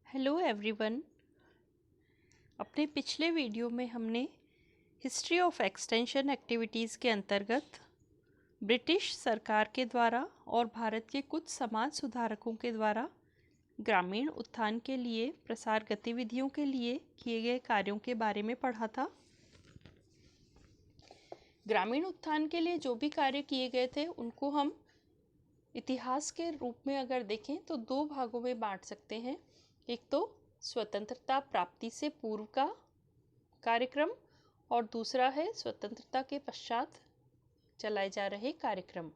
Hello everyone. अपने पिछले video में हमने हिस्ट्री ऑफ एक्सटेंशन एक्टिविटीज़ के अंतर्गत ब्रिटिश सरकार के द्वारा और भारत के कुछ समाज सुधारकों के द्वारा ग्रामीण उत्थान के लिए प्रसार गतिविधियों के लिए किए गए कार्यों के बारे में पढ़ा था। ग्रामीण उत्थान के लिए जो भी कार्य किए गए थे उनको हम इतिहास के रूप में अगर देखें तो दो भागों में बांट सकते हैं। एक तो स्वतंत्रता प्राप्ति से पूर्व का कार्यक्रम और दूसरा है स्वतंत्रता के पश्चात चलाए जा रहे कार्यक्रम।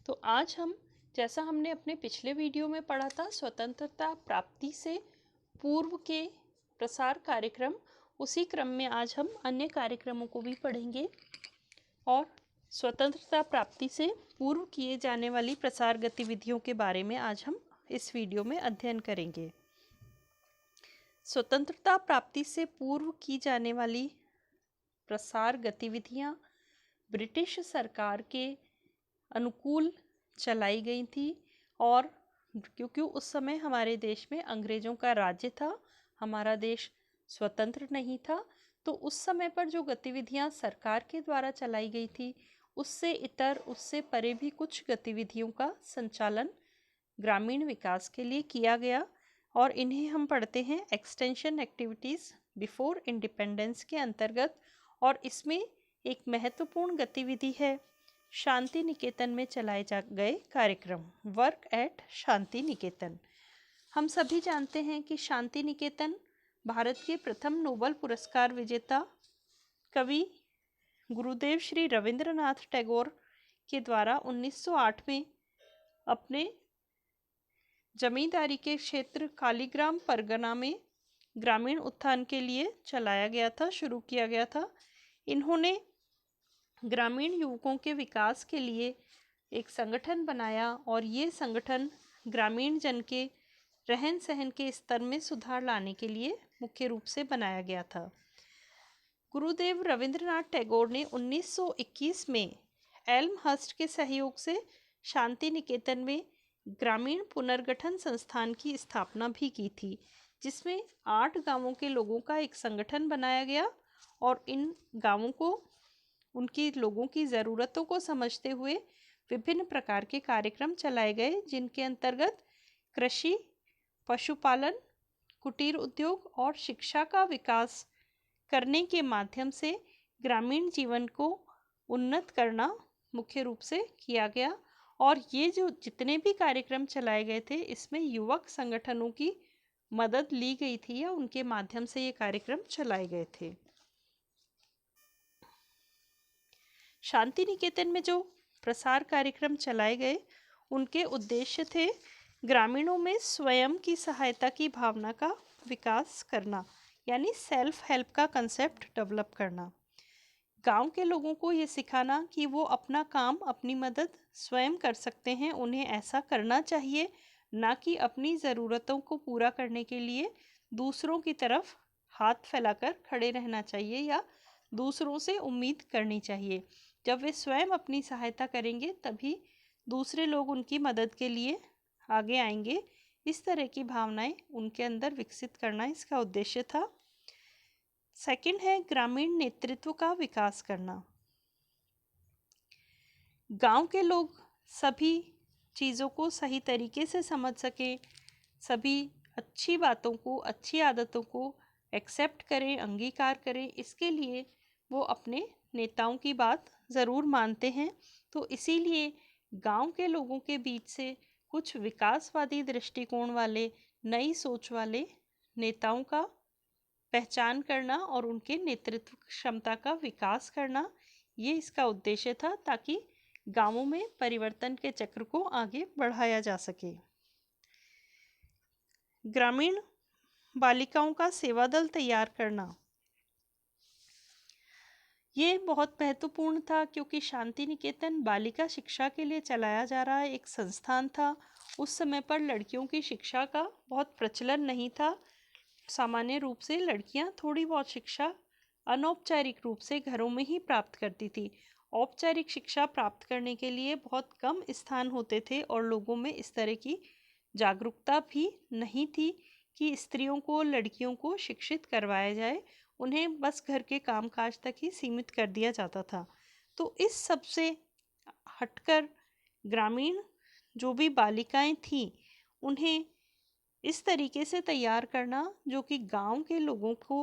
तो आज हम, जैसा हमने अपने पिछले वीडियो में पढ़ा था, स्वतंत्रता प्राप्ति से पूर्व के प्रसार कार्यक्रम, उसी क्रम में आज हम अन्य कार्यक्रमों को भी पढ़ेंगे और स्वतंत्रता प्राप्ति से पूर्व किए जाने वाली प्रसार गतिविधियों के बारे में आज हम इस वीडियो में अध्ययन करेंगे। स्वतंत्रता प्राप्ति से पूर्व की जाने वाली प्रसार गतिविधियां ब्रिटिश सरकार के अनुकूल चलाई गई थी और क्योंकि उस समय हमारे देश में अंग्रेज़ों का राज्य था, हमारा देश स्वतंत्र नहीं था, तो उस समय पर जो गतिविधियां सरकार के द्वारा चलाई गई थी उससे इतर, उससे परे भी कुछ गतिविधियों का संचालन ग्रामीण विकास के लिए किया गया और इन्हें हम पढ़ते हैं एक्सटेंशन एक्टिविटीज़ बिफोर इंडिपेंडेंस के अंतर्गत। और इसमें एक महत्वपूर्ण गतिविधि है शांति निकेतन में चलाए जा गए कार्यक्रम, वर्क एट शांति निकेतन। हम सभी जानते हैं कि शांति निकेतन भारत के प्रथम नोबेल पुरस्कार विजेता कवि गुरुदेव श्री रविंद्रनाथ टैगोर के द्वारा 1908 में अपने जमींदारी के क्षेत्र कालीग्राम परगना में ग्रामीण उत्थान के लिए चलाया गया था, शुरू किया गया था। इन्होंने ग्रामीण युवकों के विकास के लिए एक संगठन बनाया और ये संगठन ग्रामीण जन के रहन सहन के स्तर में सुधार लाने के लिए मुख्य रूप से बनाया गया था। गुरुदेव रविंद्रनाथ टैगोर ने 1921 में एल्महर्स्ट के सहयोग से शांति निकेतन में ग्रामीण पुनर्गठन संस्थान की स्थापना भी की थी, जिसमें 8 गांवों के लोगों का एक संगठन बनाया गया और इन गांवों को उनकी लोगों की ज़रूरतों को समझते हुए विभिन्न प्रकार के कार्यक्रम चलाए गए, जिनके अंतर्गत कृषि, पशुपालन, कुटीर उद्योग और शिक्षा का विकास करने के माध्यम से ग्रामीण जीवन को उन्नत करना मुख्य रूप से किया गया। और ये जो जितने भी कार्यक्रम चलाए गए थे इसमें युवक संगठनों की मदद ली गई थी या उनके माध्यम से ये कार्यक्रम चलाए गए थे। शांति निकेतन में जो प्रसार कार्यक्रम चलाए गए उनके उद्देश्य थे ग्रामीणों में स्वयं की सहायता की भावना का विकास करना, यानी सेल्फ हेल्प का कंसेप्ट डेवलप करना। गांव के लोगों को ये सिखाना कि वो अपना काम, अपनी मदद स्वयं कर सकते हैं, उन्हें ऐसा करना चाहिए, ना कि अपनी ज़रूरतों को पूरा करने के लिए दूसरों की तरफ हाथ फैलाकर खड़े रहना चाहिए या दूसरों से उम्मीद करनी चाहिए। जब वे स्वयं अपनी सहायता करेंगे तभी दूसरे लोग उनकी मदद के लिए आगे आएंगे। इस तरह की भावनाएं उनके अंदर विकसित करना इसका उद्देश्य था। सेकंड है ग्रामीण नेतृत्व का विकास करना। गांव के लोग सभी चीज़ों को सही तरीके से समझ सकें, सभी अच्छी बातों को, अच्छी आदतों को एक्सेप्ट करें, अंगीकार करें, इसके लिए वो अपने नेताओं की बात ज़रूर मानते हैं। तो इसीलिए गांव के लोगों के बीच से कुछ विकासवादी दृष्टिकोण वाले, नई सोच वाले नेताओं का पहचान करना और उनके नेतृत्व क्षमता का विकास करना, ये इसका उद्देश्य था, ताकि गांवों में परिवर्तन के चक्र को आगे बढ़ाया जा सके। ग्रामीण बालिकाओं का सेवा दल तैयार करना, ये बहुत महत्वपूर्ण था क्योंकि शांति निकेतन बालिका शिक्षा के लिए चलाया जा रहा एक संस्थान था। उस समय पर लड़कियों की शिक्षा का बहुत प्रचलन नहीं था। सामान्य रूप से लड़कियां थोड़ी बहुत शिक्षा अनौपचारिक रूप से घरों में ही प्राप्त करती थी। औपचारिक शिक्षा प्राप्त करने के लिए बहुत कम स्थान होते थे और लोगों में इस तरह की जागरूकता भी नहीं थी कि स्त्रियों को, लड़कियों को शिक्षित करवाया जाए, उन्हें बस घर के कामकाज तक ही सीमित कर दिया जाता था। तो इस सब से हटकर ग्रामीण जो भी बालिकाएं थीं, उन्हें इस तरीके से तैयार करना जो कि गांव के लोगों को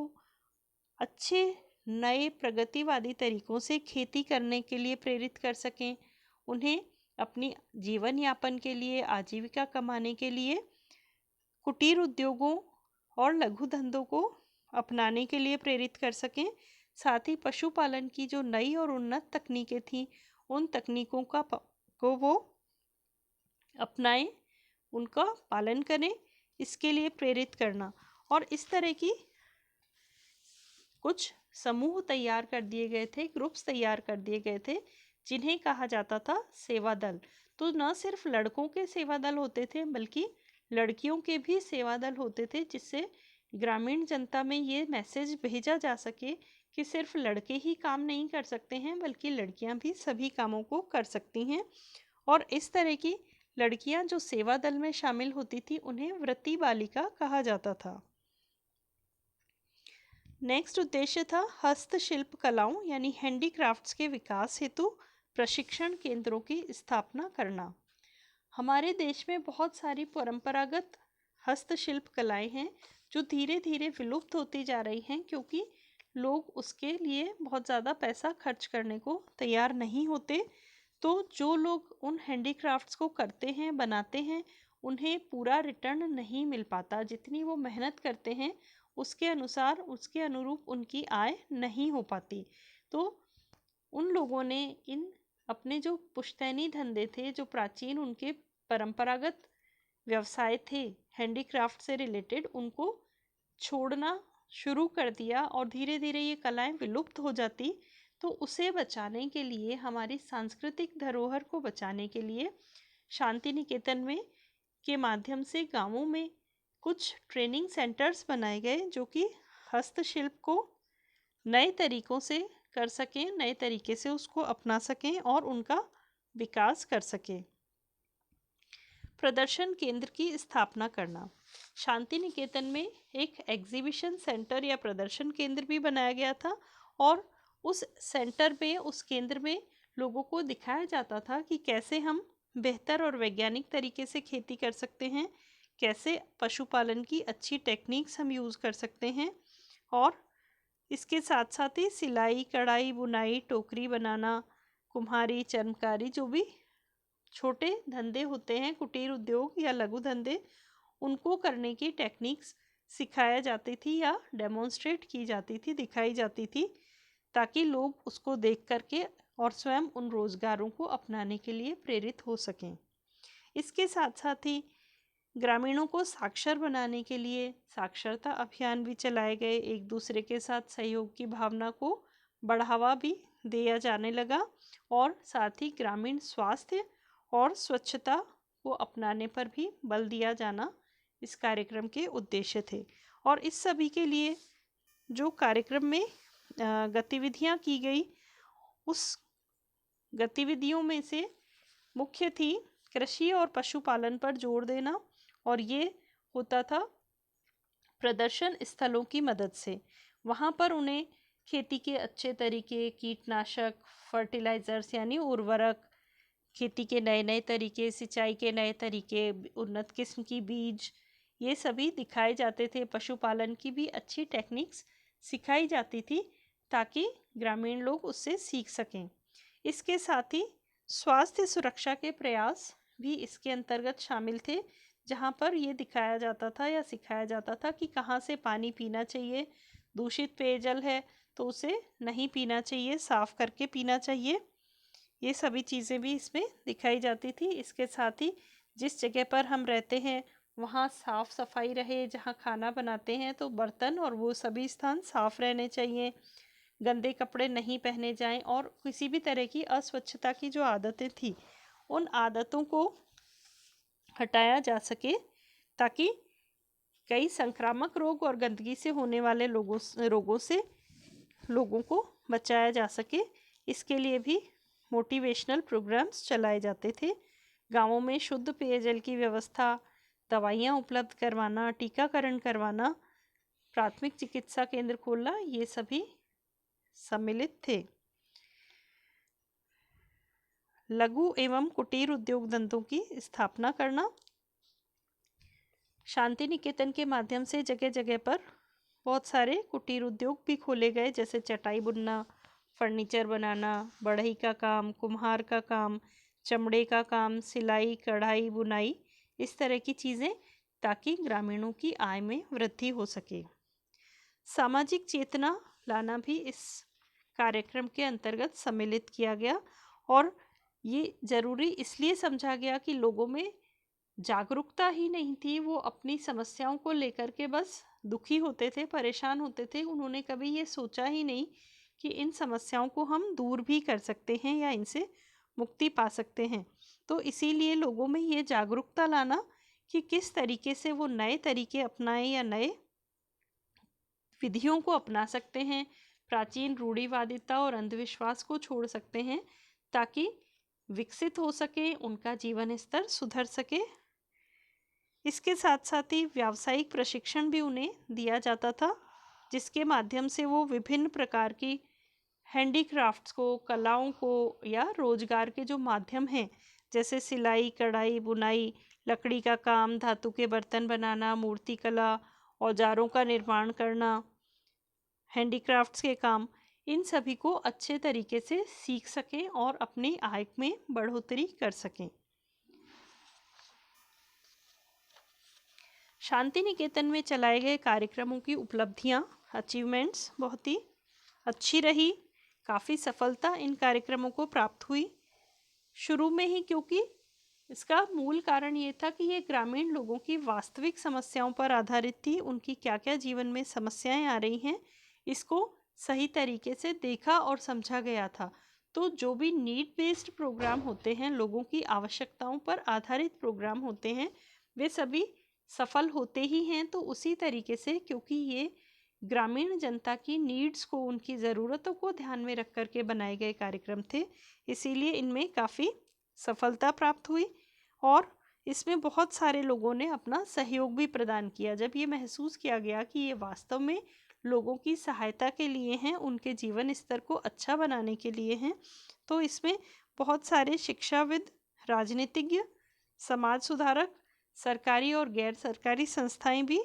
अच्छे नए प्रगतिवादी तरीकों से खेती करने के लिए प्रेरित कर सकें, उन्हें अपनी जीवन यापन के लिए, आजीविका कमाने के लिए कुटीर उद्योगों और लघु धंधों को अपनाने के लिए प्रेरित कर सकें। साथ ही पशुपालन की जो नई और उन्नत तकनीकें थीं, उन तकनीकों को वो अपनाएं, उनका पालन करें, इसके लिए प्रेरित करना। और इस तरह की कुछ समूह तैयार कर दिए गए थे, ग्रुप्स तैयार कर दिए गए थे, जिन्हें कहा जाता था सेवा दल। तो न सिर्फ लड़कों के सेवा दल होते थे, बल्कि लड़कियों के भी सेवा दल होते थे, जिससे ग्रामीण जनता में ये मैसेज भेजा जा सके कि सिर्फ लड़के ही काम नहीं कर सकते हैं, बल्कि लड़कियां भी सभी कामों को कर सकती हैं। और इस तरह की लड़कियां जो सेवा दल में शामिल होती थी, उन्हें व्रती बालिका कहा जाता था। नेक्स्ट उद्देश्य था हस्तशिल्प कलाओं यानी हैंडीक्राफ्ट्स के विकास हेतु प्रशिक्षण केंद्रों की स्थापना करना। हमारे देश में बहुत सारी परंपरागत हस्तशिल्प कलाएं हैं जो धीरे धीरे विलुप्त होती जा रही हैं, क्योंकि लोग उसके लिए बहुत ज़्यादा पैसा खर्च करने को तैयार नहीं होते। तो जो लोग उन हैंडीक्राफ्ट्स को करते हैं, बनाते हैं, उन्हें पूरा रिटर्न नहीं मिल पाता। जितनी वो मेहनत करते हैं उसके अनुसार, उसके अनुरूप उनकी आय नहीं हो पाती। तो उन लोगों ने इन अपने जो पुश्तैनी धंधे थे, जो प्राचीन उनके परंपरागत व्यवसाय थे हैंडीक्राफ्ट से रिलेटेड, उनको छोड़ना शुरू कर दिया और धीरे धीरे ये कलाएं विलुप्त हो जाती। तो उसे बचाने के लिए, हमारी सांस्कृतिक धरोहर को बचाने के लिए शांति निकेतन में के माध्यम से गांवों में कुछ ट्रेनिंग सेंटर्स बनाए गए, जो कि हस्तशिल्प को नए तरीकों से कर सकें, नए तरीके से उसको अपना सकें और उनका विकास कर सकें। प्रदर्शन केंद्र की स्थापना करना। शांति निकेतन में एक एग्जीबिशन सेंटर या प्रदर्शन केंद्र भी बनाया गया था, और उस सेंटर में, उस केंद्र में लोगों को दिखाया जाता था कि कैसे हम बेहतर और वैज्ञानिक तरीके से खेती कर सकते हैं, कैसे पशुपालन की अच्छी टेक्निक्स हम यूज़ कर सकते हैं, और इसके साथ साथ ही सिलाई, कढ़ाई, बुनाई, टोकरी बनाना, कुम्हारी, चर्मकारी, जो भी छोटे धंधे होते हैं, कुटीर उद्योग या लघु धंधे, उनको करने की टेक्निक्स सिखाया जाती थी या डेमोन्स्ट्रेट की जाती थी, दिखाई जाती थी, ताकि लोग उसको देख करके और स्वयं उन रोज़गारों को अपनाने के लिए प्रेरित हो सकें। इसके साथ साथ ही ग्रामीणों को साक्षर बनाने के लिए साक्षरता अभियान भी चलाए गए। एक दूसरे के साथ सहयोग की भावना को बढ़ावा भी दिया जाने लगा, और साथ ही ग्रामीण स्वास्थ्य और स्वच्छता को अपनाने पर भी बल दिया जाना इस कार्यक्रम के उद्देश्य थे। और इस सभी के लिए जो कार्यक्रम में गतिविधियां की गई, उस गतिविधियों में से मुख्य थी कृषि और पशुपालन पर जोर देना, और ये होता था प्रदर्शन स्थलों की मदद से। वहाँ पर उन्हें खेती के अच्छे तरीके, कीटनाशक, फर्टिलाइजर्स यानी उर्वरक, खेती के नए नए तरीके, सिंचाई के नए तरीके, उन्नत किस्म की बीज, ये सभी दिखाए जाते थे। पशुपालन की भी अच्छी टेक्निक्स सिखाई जाती थी, ताकि ग्रामीण लोग उससे सीख सकें। इसके साथ ही स्वास्थ्य सुरक्षा के प्रयास भी इसके अंतर्गत शामिल थे, जहाँ पर ये दिखाया जाता था या सिखाया जाता था कि कहाँ से पानी पीना चाहिए, दूषित पेयजल है तो उसे नहीं पीना चाहिए, साफ़ करके पीना चाहिए। ये सभी चीज़ें भी इसमें दिखाई जाती थी। इसके साथ ही जिस जगह पर हम रहते हैं वहाँ साफ़ सफाई रहे, जहाँ खाना बनाते हैं तो बर्तन और वो सभी स्थान साफ़ रहने चाहिए, गंदे कपड़े नहीं पहने जाएं, और किसी भी तरह की अस्वच्छता की जो आदतें थी, उन आदतों को हटाया जा सके, ताकि कई संक्रामक रोग और गंदगी से होने वाले रोगों से लोगों को बचाया जा सके। इसके लिए भी मोटिवेशनल प्रोग्राम्स चलाए जाते थे। गाँवों में शुद्ध पेयजल की व्यवस्था, दवाइयाँ उपलब्ध करवाना, टीकाकरण करवाना, प्राथमिक चिकित्सा केंद्र खोलना, ये सभी सम्मिलित थे। लघु एवं कुटीर उद्योग धंधों की स्थापना करना। शांति निकेतन के माध्यम से जगह जगह पर बहुत सारे कुटीर उद्योग भी खोले गए, जैसे चटाई बुनना, फर्नीचर बनाना, बढ़ई का काम, कुम्हार का काम, चमड़े का काम, सिलाई, कढ़ाई, बुनाई, इस तरह की चीज़ें, ताकि ग्रामीणों की आय में वृद्धि हो सके। सामाजिक चेतना लाना भी इस कार्यक्रम के अंतर्गत सम्मिलित किया गया, और ये जरूरी इसलिए समझा गया कि लोगों में जागरूकता ही नहीं थी, वो अपनी समस्याओं को लेकर के बस दुखी होते थे, परेशान होते थे। उन्होंने कभी ये सोचा ही नहीं कि इन समस्याओं को हम दूर भी कर सकते हैं या इनसे मुक्ति पा सकते हैं। तो इसीलिए लोगों में ये जागरूकता लाना कि किस तरीके से वो नए तरीके अपनाएं या नए विधियों को अपना सकते हैं, प्राचीन रूढ़िवादिता और अंधविश्वास को छोड़ सकते हैं, ताकि विकसित हो सके, उनका जीवन स्तर सुधर सके। इसके साथ साथ ही व्यावसायिक प्रशिक्षण भी उन्हें दिया जाता था, जिसके माध्यम से वो विभिन्न प्रकार की हैंडीक्राफ्ट्स को, कलाओं को, या रोजगार के जो माध्यम हैं, जैसे सिलाई, कढ़ाई, बुनाई, लकड़ी का काम, धातु के बर्तन बनाना, मूर्ति कला, औजारों का निर्माण करना, हैंडीक्राफ्ट्स के काम, इन सभी को अच्छे तरीके से सीख सकें और अपनी आय में बढ़ोतरी कर सकें। शांति निकेतन में चलाए गए कार्यक्रमों की उपलब्धियां, अचीवमेंट्स बहुत ही अच्छी रही। काफ़ी सफलता इन कार्यक्रमों को प्राप्त हुई शुरू में ही, क्योंकि इसका मूल कारण ये था कि ये ग्रामीण लोगों की वास्तविक समस्याओं पर आधारित थी। उनकी क्या क्या जीवन में समस्याएं आ रही हैं, इसको सही तरीके से देखा और समझा गया था। तो जो भी नीड बेस्ड प्रोग्राम होते हैं, लोगों की आवश्यकताओं पर आधारित प्रोग्राम होते हैं, वे सभी सफल होते ही हैं। तो उसी तरीके से, क्योंकि ये ग्रामीण जनता की नीड्स को, उनकी ज़रूरतों को ध्यान में रख कर के बनाए गए कार्यक्रम थे, इसीलिए इनमें काफ़ी सफलता प्राप्त हुई। और इसमें बहुत सारे लोगों ने अपना सहयोग भी प्रदान किया। जब ये महसूस किया गया कि ये वास्तव में लोगों की सहायता के लिए हैं, उनके जीवन स्तर को अच्छा बनाने के लिए हैं, तो इसमें बहुत सारे शिक्षाविद, राजनीतिज्ञ, समाज सुधारक, सरकारी और गैर सरकारी संस्थाएं भी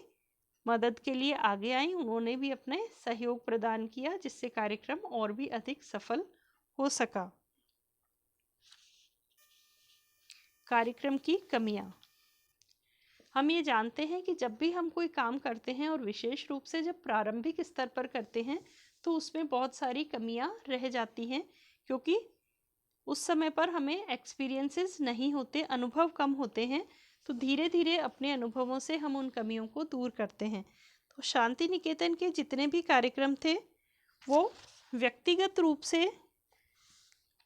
मदद के लिए आगे आईं। उन्होंने भी अपने सहयोग प्रदान किया, जिससे कार्यक्रम और भी अधिक सफल हो सका। कार्यक्रम की कमियां। हम ये जानते हैं कि जब भी हम कोई काम करते हैं, और विशेष रूप से जब प्रारंभिक स्तर पर करते हैं, तो उसमें बहुत सारी कमियां रह जाती हैं, क्योंकि उस समय पर हमें एक्सपीरियंसेस नहीं होते, अनुभव कम होते हैं। तो धीरे धीरे अपने अनुभवों से हम उन कमियों को दूर करते हैं। तो शांति निकेतन के जितने भी कार्यक्रम थे, वो व्यक्तिगत रूप से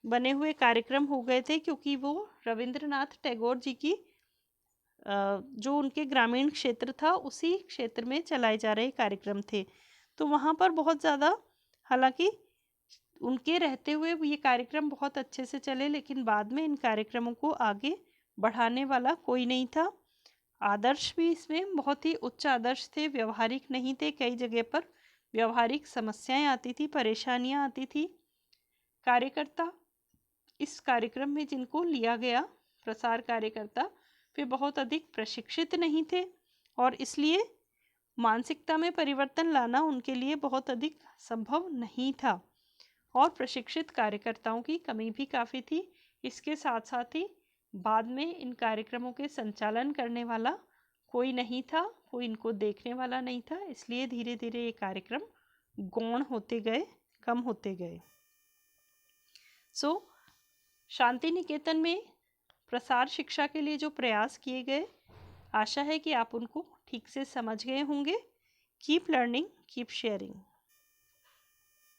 बने हुए कार्यक्रम हो गए थे, क्योंकि वो रविंद्रनाथ टैगोर जी की जो उनके ग्रामीण क्षेत्र था, उसी क्षेत्र में चलाए जा रहे कार्यक्रम थे। तो वहाँ पर बहुत ज़्यादा, हालांकि उनके रहते हुए ये कार्यक्रम बहुत अच्छे से चले, लेकिन बाद में इन कार्यक्रमों को आगे बढ़ाने वाला कोई नहीं था। आदर्श भी इसमें बहुत ही उच्च आदर्श थे, व्यवहारिक नहीं थे। कई जगह पर व्यवहारिक समस्याएं आती थी, परेशानियां आती थी। कार्यकर्ता इस कार्यक्रम में जिनको लिया गया, प्रसार कार्यकर्ता, वे बहुत अधिक प्रशिक्षित नहीं थे, और इसलिए मानसिकता में परिवर्तन लाना उनके लिए बहुत अधिक संभव नहीं था, और प्रशिक्षित कार्यकर्ताओं की कमी भी काफ़ी थी। इसके साथ साथ ही बाद में इन कार्यक्रमों के संचालन करने वाला कोई नहीं था, कोई इनको देखने वाला नहीं था, इसलिए धीरे धीरे ये कार्यक्रम गौण होते गए, कम होते गए। शांति निकेतन में प्रसार शिक्षा के लिए जो प्रयास किए गए, आशा है कि आप उनको ठीक से समझ गए होंगे। Keep learning, keep sharing.